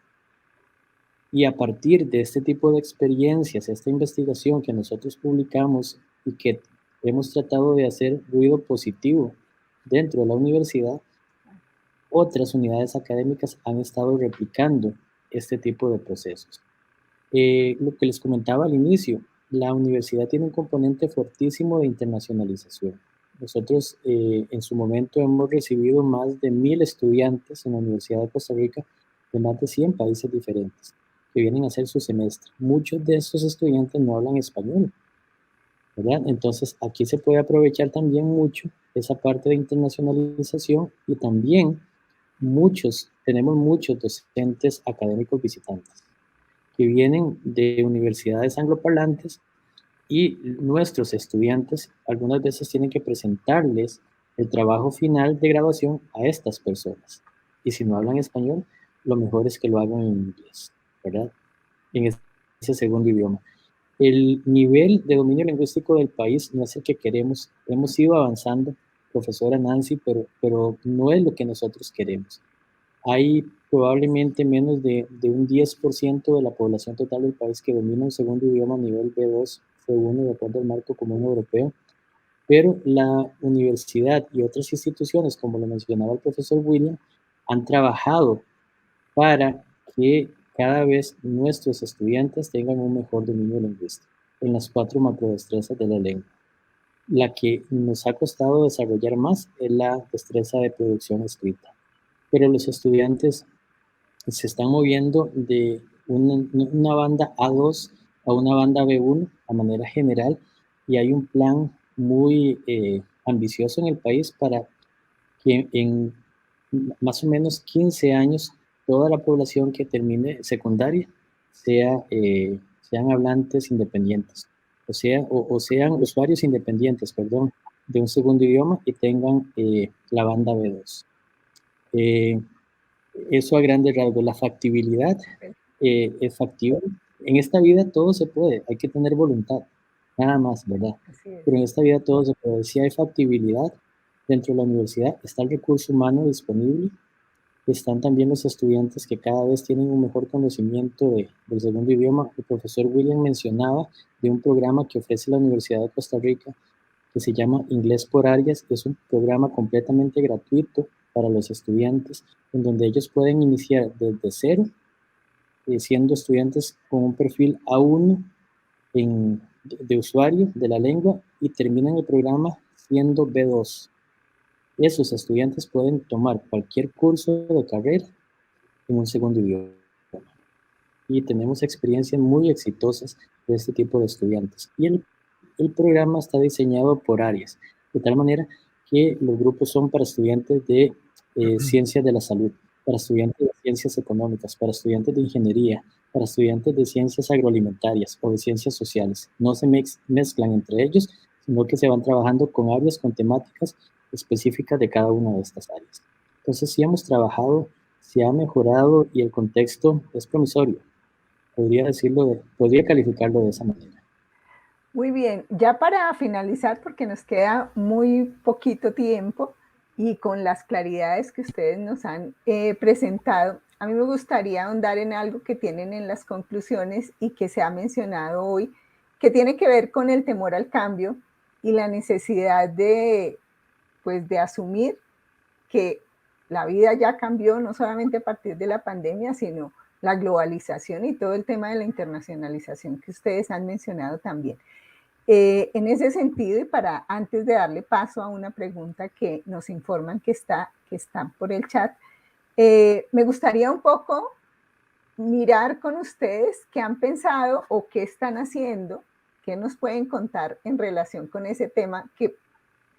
Y a partir de este tipo de experiencias, esta investigación que nosotros publicamos y que hemos tratado de hacer ruido positivo dentro de la universidad, otras unidades académicas han estado replicando este tipo de procesos. Lo que les comentaba al inicio, la universidad tiene un componente fuertísimo de internacionalización. Nosotros en su momento hemos recibido más de 1,000 estudiantes en la Universidad de Costa Rica de más de 100 países diferentes que vienen a hacer su semestre. Muchos de estos estudiantes no hablan español, ¿verdad? Entonces aquí se puede aprovechar también mucho esa parte de internacionalización y también tenemos muchos docentes académicos visitantes que vienen de universidades angloparlantes y nuestros estudiantes algunas veces tienen que presentarles el trabajo final de graduación a estas personas. Y si no hablan español, lo mejor es que lo hagan en inglés, ¿verdad? En ese segundo idioma. El nivel de dominio lingüístico del país no es el que queremos. Hemos ido avanzando, profesora Nancy, pero no es lo que nosotros queremos. Hay probablemente menos de un 10% de la población total del país que domina un segundo idioma a nivel B2, C1, de acuerdo al marco común europeo, pero la universidad y otras instituciones, como lo mencionaba el profesor William, han trabajado para que cada vez nuestros estudiantes tengan un mejor dominio lingüístico en las 4 macrodestrezas de la lengua. La que nos ha costado desarrollar más es la destreza de producción escrita, pero los estudiantes se están moviendo de una banda A2 a una banda B1 a manera general, y hay un plan muy ambicioso en el país para que en más o menos 15 años toda la población que termine secundaria sean hablantes independientes, o sean usuarios independientes, perdón, de un segundo idioma y tengan la banda B2. Eso a grandes rasgos. La factibilidad es factible. En esta vida todo se puede, hay que tener voluntad, nada más, ¿verdad? Pero en esta vida todo se puede. Si hay factibilidad dentro de la universidad, está el recurso humano disponible, están también los estudiantes que cada vez tienen un mejor conocimiento del segundo idioma. El profesor William mencionaba de un programa que ofrece la Universidad de Costa Rica que se llama Inglés por Áreas, que es un programa completamente gratuito para los estudiantes, en donde ellos pueden iniciar desde cero, siendo estudiantes con un perfil A1 de usuario de la lengua, y terminan el programa siendo B2. Esos estudiantes pueden tomar cualquier curso de carrera en un segundo idioma. Y tenemos experiencias muy exitosas de este tipo de estudiantes. Y el programa está diseñado por áreas, de tal manera que los grupos son para estudiantes de ciencias de la salud, para estudiantes de ciencias económicas, para estudiantes de ingeniería, para estudiantes de ciencias agroalimentarias o de ciencias sociales. No se mezclan entre ellos, sino que se van trabajando con áreas, con temáticas específicas de cada una de estas áreas. Entonces, sí hemos trabajado, se ha mejorado y el contexto es promisorio. Podría calificarlo de esa manera. Muy bien, ya para finalizar, porque nos queda muy poquito tiempo y con las claridades que ustedes nos han presentado, a mí me gustaría ahondar en algo que tienen en las conclusiones y que se ha mencionado hoy, que tiene que ver con el temor al cambio y la necesidad de asumir que la vida ya cambió, no solamente a partir de la pandemia, sino la globalización y todo el tema de la internacionalización que ustedes han mencionado también. En ese sentido, y para antes de darle paso a una pregunta que nos informan que está por el chat, me gustaría un poco mirar con ustedes qué han pensado o qué están haciendo, qué nos pueden contar en relación con ese tema que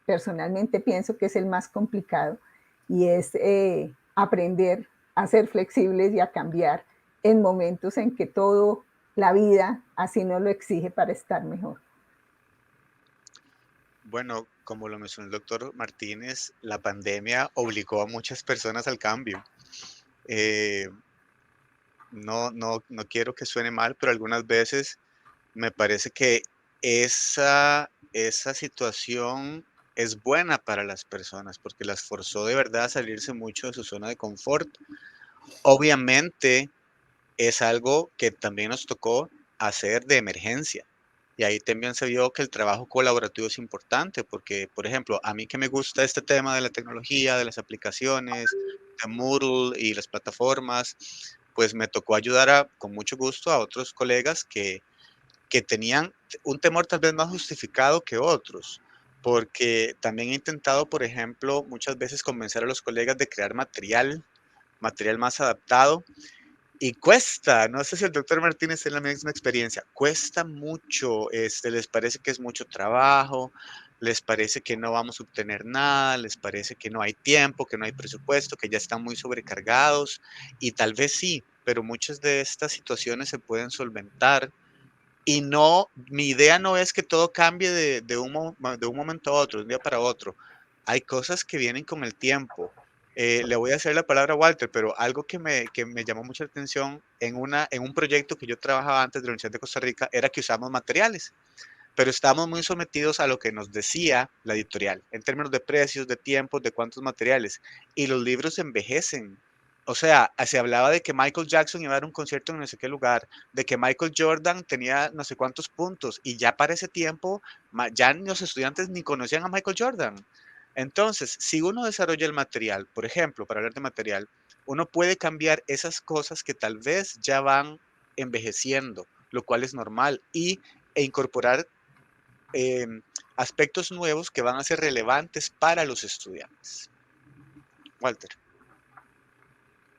personalmente pienso que es el más complicado, y es aprender a ser flexibles y a cambiar en momentos en que todo la vida así no lo exige para estar mejor. Bueno, como lo mencionó el doctor Martínez, la pandemia obligó a muchas personas al cambio. No quiero que suene mal, pero algunas veces me parece que esa situación es buena para las personas porque las forzó de verdad a salirse mucho de su zona de confort. Obviamente es algo que también nos tocó hacer de emergencia. Y ahí también se vio que el trabajo colaborativo es importante porque, por ejemplo, a mí que me gusta este tema de la tecnología, de las aplicaciones, de Moodle y las plataformas, pues me tocó ayudar con mucho gusto a otros colegas que tenían un temor tal vez más justificado que otros, porque también he intentado, por ejemplo, muchas veces convencer a los colegas de crear material más adaptado, y cuesta. No sé si el doctor Martínez tiene la misma experiencia, cuesta mucho, les parece que es mucho trabajo, les parece que no vamos a obtener nada, les parece que no hay tiempo, que no hay presupuesto, que ya están muy sobrecargados, y tal vez sí, pero muchas de estas situaciones se pueden solventar. Y no, mi idea no es que todo cambie de un momento a otro, de un día para otro. Hay cosas que vienen con el tiempo. Le voy a hacer la palabra a Walter, pero algo que me llamó mucha atención en un proyecto que yo trabajaba antes de la Universidad de Costa Rica era que usamos materiales, pero estábamos muy sometidos a lo que nos decía la editorial, en términos de precios, de tiempos, de cuántos materiales. Y los libros envejecen. O sea, se hablaba de que Michael Jackson iba a dar un concierto en no sé qué lugar, de que Michael Jordan tenía no sé cuántos puntos, y ya para ese tiempo ya los estudiantes ni conocían a Michael Jordan. Entonces, si uno desarrolla el material, por ejemplo, para hablar de material, uno puede cambiar esas cosas que tal vez ya van envejeciendo, lo cual es normal, e incorporar aspectos nuevos que van a ser relevantes para los estudiantes. Walter.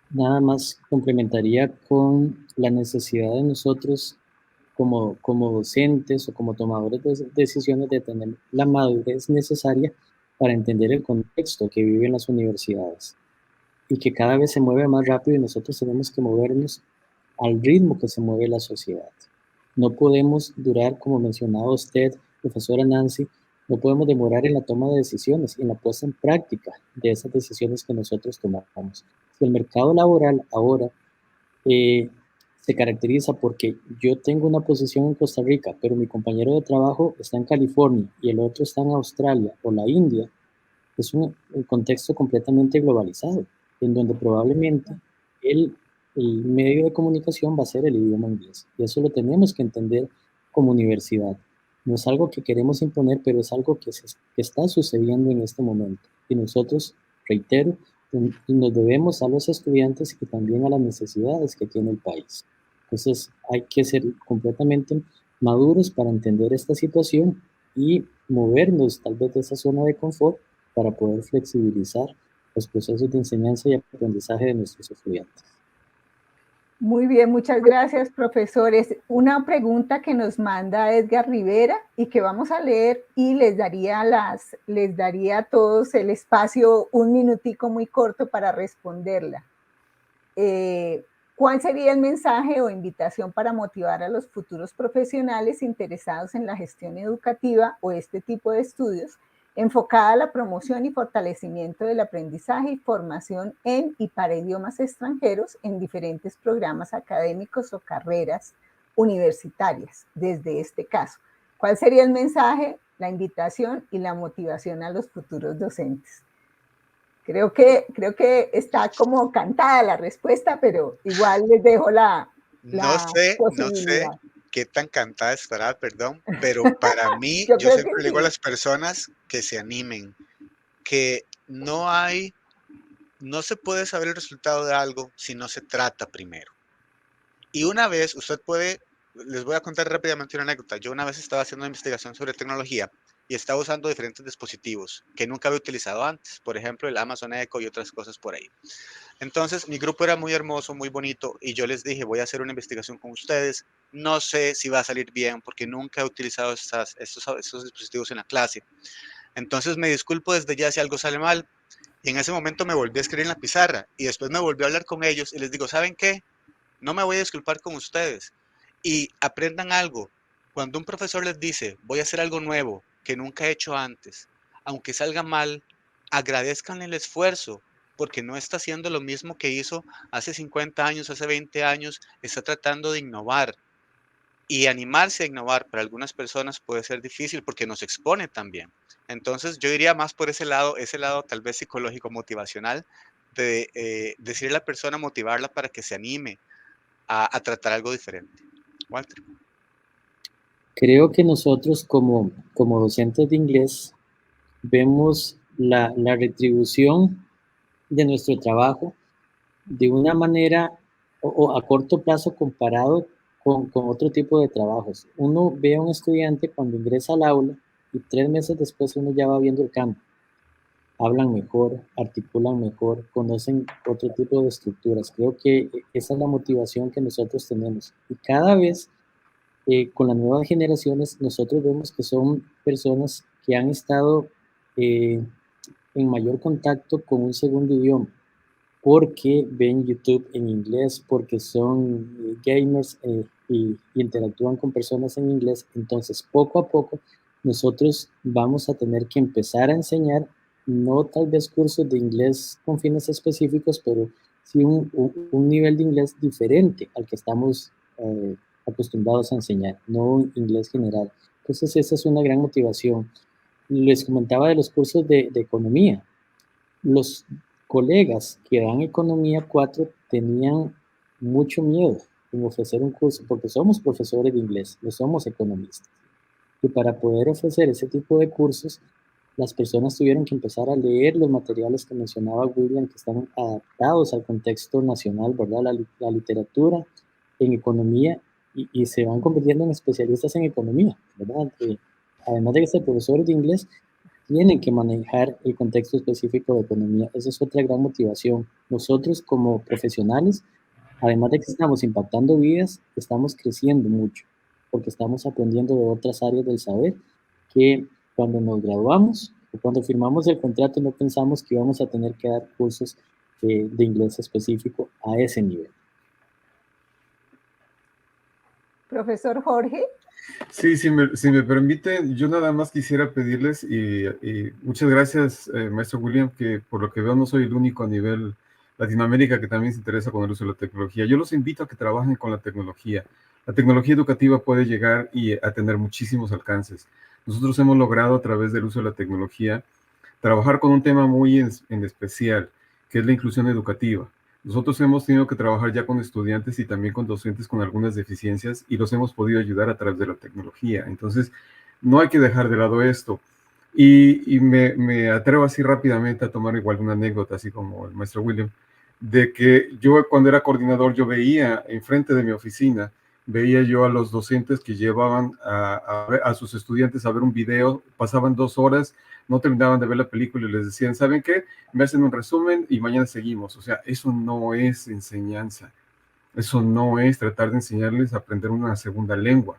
Nada más complementaría con la necesidad de nosotros como docentes o como tomadores de decisiones de tener la madurez necesaria para entender el contexto que viven las universidades y que cada vez se mueve más rápido y nosotros tenemos que movernos al ritmo que se mueve la sociedad. No podemos durar, como mencionaba usted, profesora Nancy, no podemos demorar en la toma de decisiones y en la puesta en práctica de esas decisiones que nosotros tomamos. Si el mercado laboral ahora se caracteriza porque yo tengo una posición en Costa Rica, pero mi compañero de trabajo está en California y el otro está en Australia o la India, es un contexto completamente globalizado, en donde probablemente el medio de comunicación va a ser el idioma inglés. Y eso lo tenemos que entender como universidad. No es algo que queremos imponer, pero es algo que está sucediendo en este momento. Y nosotros, reitero, nos debemos a los estudiantes y también a las necesidades que tiene el país. Entonces hay que ser completamente maduros para entender esta situación y movernos tal vez de esa zona de confort para poder flexibilizar los procesos de enseñanza y aprendizaje de nuestros estudiantes. Muy bien, muchas gracias, profesores. Una pregunta que nos manda Edgar Rivera y que vamos a leer y les daría a todos el espacio, un minutico muy corto para responderla. ¿Cuál sería el mensaje o invitación para motivar a los futuros profesionales interesados en la gestión educativa o este tipo de estudios, enfocada a la promoción y fortalecimiento del aprendizaje y formación en y para idiomas extranjeros en diferentes programas académicos o carreras universitarias, desde este caso? ¿Cuál sería el mensaje, la invitación y la motivación a los futuros docentes? Creo que está como cantada la respuesta, pero igual les dejo la posibilidad. No sé qué tan cantada estará, perdón, pero para mí, yo siempre le digo a las personas que se animen, que no se puede saber el resultado de algo si no se trata primero. Y una vez, les voy a contar rápidamente una anécdota. Yo una vez estaba haciendo una investigación sobre tecnología y estaba usando diferentes dispositivos que nunca había utilizado antes, por ejemplo, el Amazon Echo y otras cosas por ahí. Entonces, mi grupo era muy hermoso, muy bonito, y yo les dije, voy a hacer una investigación con ustedes. No sé si va a salir bien, porque nunca he utilizado estos dispositivos en la clase. Entonces, me disculpo desde ya si algo sale mal. Y en ese momento me volví a escribir en la pizarra, y después me volví a hablar con ellos, y les digo, ¿saben qué? No me voy a disculpar con ustedes. Y aprendan algo. Cuando un profesor les dice, voy a hacer algo nuevo, que nunca he hecho antes, aunque salga mal, agradezcan el esfuerzo, porque no está haciendo lo mismo que hizo hace 50 años, hace 20 años, está tratando de innovar. Y animarse a innovar para algunas personas puede ser difícil porque nos expone también. Entonces yo diría más por ese lado tal vez psicológico, motivacional, de decirle a la persona, motivarla para que se anime a tratar algo diferente. Walter. Creo que nosotros como docentes de inglés vemos la retribución de nuestro trabajo de una manera o a corto plazo comparado con otro tipo de trabajos. Uno ve a un estudiante cuando ingresa al aula y 3 meses después uno ya va viendo el cambio. Hablan mejor, articulan mejor, conocen otro tipo de estructuras. Creo que esa es la motivación que nosotros tenemos. Y cada vez con las nuevas generaciones nosotros vemos que son personas que han estado en mayor contacto con un segundo idioma, porque ven YouTube en inglés, porque son gamers y interactúan con personas en inglés. Entonces, poco a poco, nosotros vamos a tener que empezar a enseñar, no tal vez cursos de inglés con fines específicos, pero sí un nivel de inglés diferente al que estamos acostumbrados a enseñar, no inglés general. Entonces, esa es una gran motivación. Les comentaba de los cursos de economía. Los colegas que dan Economía 4 tenían mucho miedo en ofrecer un curso, porque somos profesores de inglés, no somos economistas. Y para poder ofrecer ese tipo de cursos, las personas tuvieron que empezar a leer los materiales que mencionaba William, que están adaptados al contexto nacional, ¿verdad? La literatura en economía, y se van convirtiendo en especialistas en economía, ¿verdad? Además de ser profesores de inglés, tienen que manejar el contexto específico de economía. Esa es otra gran motivación. Nosotros como profesionales, además de que estamos impactando vidas, estamos creciendo mucho, porque estamos aprendiendo de otras áreas del saber que cuando nos graduamos o cuando firmamos el contrato no pensamos que íbamos a tener que dar cursos de inglés específico a ese nivel. Profesor Jorge. Sí, si me permite, yo nada más quisiera pedirles, y muchas gracias, maestro William, que por lo que veo no soy el único a nivel Latinoamérica que también se interesa con el uso de la tecnología. Yo los invito a que trabajen con la tecnología. La tecnología educativa puede llegar a tener muchísimos alcances. Nosotros hemos logrado a través del uso de la tecnología trabajar con un tema muy en especial, que es la inclusión educativa. Nosotros hemos tenido que trabajar ya con estudiantes y también con docentes con algunas deficiencias y los hemos podido ayudar a través de la tecnología. Entonces, no hay que dejar de lado esto. Y me atrevo así rápidamente a tomar igual una anécdota, así como el maestro William, de que yo cuando era coordinador, yo veía enfrente de mi oficina, veía yo a los docentes que llevaban a sus estudiantes a ver un video, pasaban 2 horas, no terminaban de ver la película y les decían, ¿saben qué? Me hacen un resumen y mañana seguimos. O sea, eso no es enseñanza. Eso no es tratar de enseñarles a aprender una segunda lengua.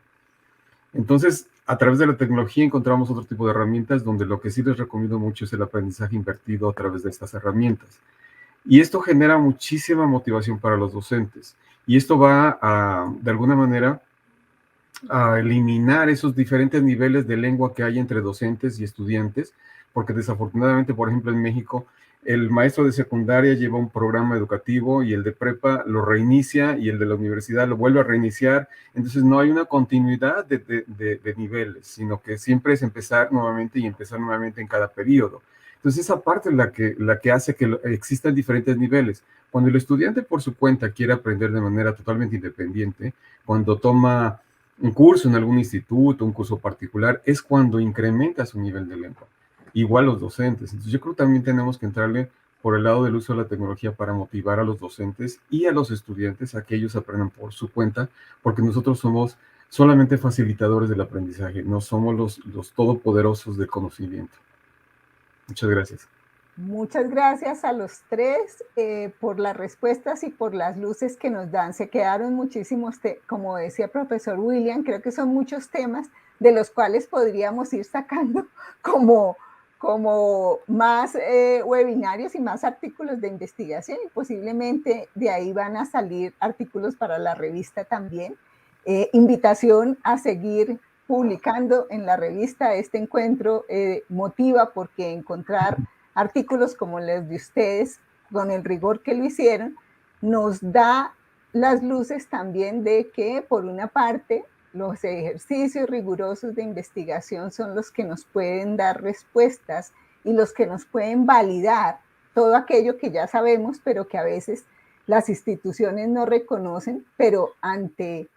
Entonces, a través de la tecnología encontramos otro tipo de herramientas donde lo que sí les recomiendo mucho es el aprendizaje invertido a través de estas herramientas. Y esto genera muchísima motivación para los docentes. Y esto va de alguna manera, a eliminar esos diferentes niveles de lengua que hay entre docentes y estudiantes, porque desafortunadamente, por ejemplo, en México, el maestro de secundaria lleva un programa educativo y el de prepa lo reinicia y el de la universidad lo vuelve a reiniciar. Entonces no hay una continuidad de niveles, sino que siempre es empezar nuevamente y empezar nuevamente en cada periodo. Entonces esa parte es la que hace que existan diferentes niveles. Cuando el estudiante por su cuenta quiere aprender de manera totalmente independiente, cuando toma un curso en algún instituto, un curso particular, es cuando incrementa su nivel de lengua. Igual los docentes. Entonces yo creo que también tenemos que entrarle por el lado del uso de la tecnología para motivar a los docentes y a los estudiantes a que ellos aprendan por su cuenta, porque nosotros somos solamente facilitadores del aprendizaje, no somos los todopoderosos del conocimiento. Muchas gracias. Muchas gracias a los tres por las respuestas y por las luces que nos dan. Se quedaron muchísimos, como decía el profesor William, creo que son muchos temas de los cuales podríamos ir sacando como más webinarios y más artículos de investigación, y posiblemente de ahí van a salir artículos para la revista también. Invitación a seguir publicando en la revista. Este encuentro motiva porque encontrar artículos como los de ustedes, con el rigor que lo hicieron, nos da las luces también de que, por una parte, los ejercicios rigurosos de investigación son los que nos pueden dar respuestas y los que nos pueden validar todo aquello que ya sabemos, pero que a veces las instituciones no reconocen, pero ante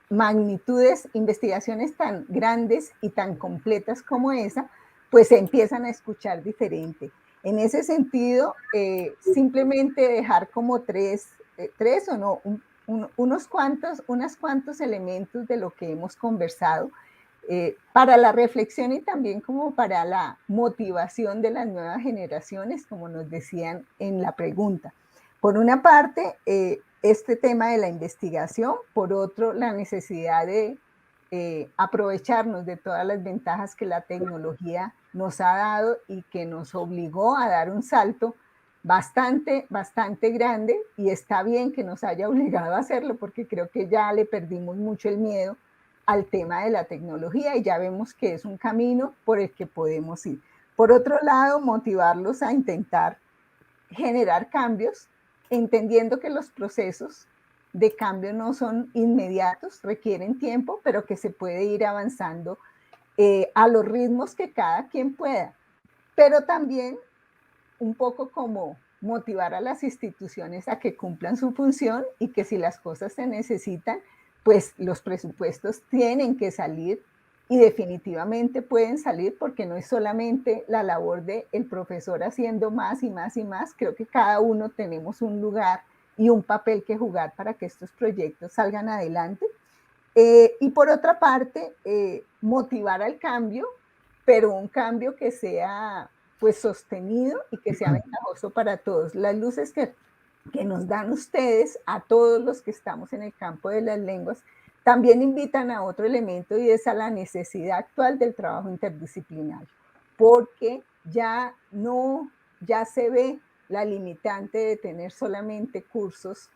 magnitudes, investigaciones tan grandes y tan completas como esa, pues se empiezan a escuchar diferente. En ese sentido, simplemente dejar como tres o no, unos cuantos elementos de lo que hemos conversado para la reflexión y también como para la motivación de las nuevas generaciones, como nos decían en la pregunta. Por una parte, este tema de la investigación, por otro, la necesidad de aprovecharnos de todas las ventajas que la tecnología nos ha dado y que nos obligó a dar un salto bastante grande, y está bien que nos haya obligado a hacerlo porque creo que ya le perdimos mucho el miedo al tema de la tecnología y ya vemos que es un camino por el que podemos ir. Por otro lado, motivarlos a intentar generar cambios, entendiendo que los procesos de cambio no son inmediatos, requieren tiempo, pero que se puede ir avanzando a los ritmos que cada quien pueda. Pero también un poco como motivar a las instituciones a que cumplan su función y que si las cosas se necesitan, pues los presupuestos tienen que salir y definitivamente pueden salir porque no es solamente la labor del profesor haciendo más y más y más, creo que cada uno tenemos un lugar y un papel que jugar para que estos proyectos salgan adelante. Y por otra parte, motivar al cambio, pero un cambio que sea pues sostenido y que sea ventajoso para todos. Las luces que nos dan ustedes a todos los que estamos en el campo de las lenguas también invitan a otro elemento y es a la necesidad actual del trabajo interdisciplinario, porque ya se ve la limitante de tener solamente cursos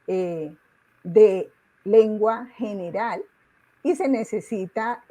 de lengua general y se necesita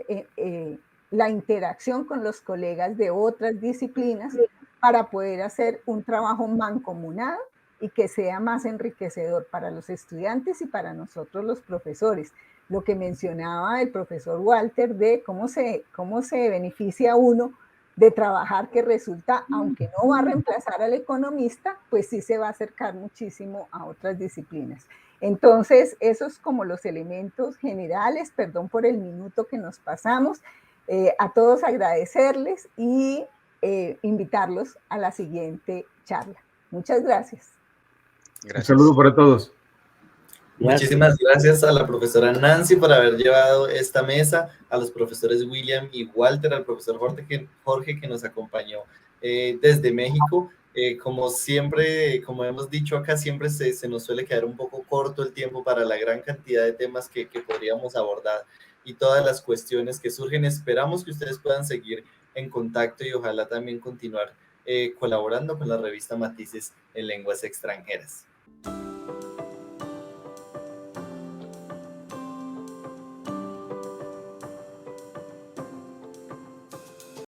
la interacción con los colegas de otras disciplinas para poder hacer un trabajo mancomunado y que sea más enriquecedor para los estudiantes y para nosotros los profesores. Lo que mencionaba el profesor Walter de cómo se beneficia uno de trabajar, que resulta, aunque no va a reemplazar al economista, pues sí se va a acercar muchísimo a otras disciplinas. Entonces, esos como los elementos generales, perdón por el minuto que nos pasamos, a todos agradecerles y invitarlos a la siguiente charla. Muchas gracias. Gracias. Un saludo para todos. Muchísimas gracias a la profesora Nancy por haber llevado esta mesa, a los profesores William y Walter, al profesor Jorge que nos acompañó desde México. Como siempre, como hemos dicho acá, siempre se nos suele quedar un poco corto el tiempo para la gran cantidad de temas que podríamos abordar y todas las cuestiones que surgen. Esperamos que ustedes puedan seguir en contacto y ojalá también continuar colaborando con la revista Matices en Lenguas Extranjeras.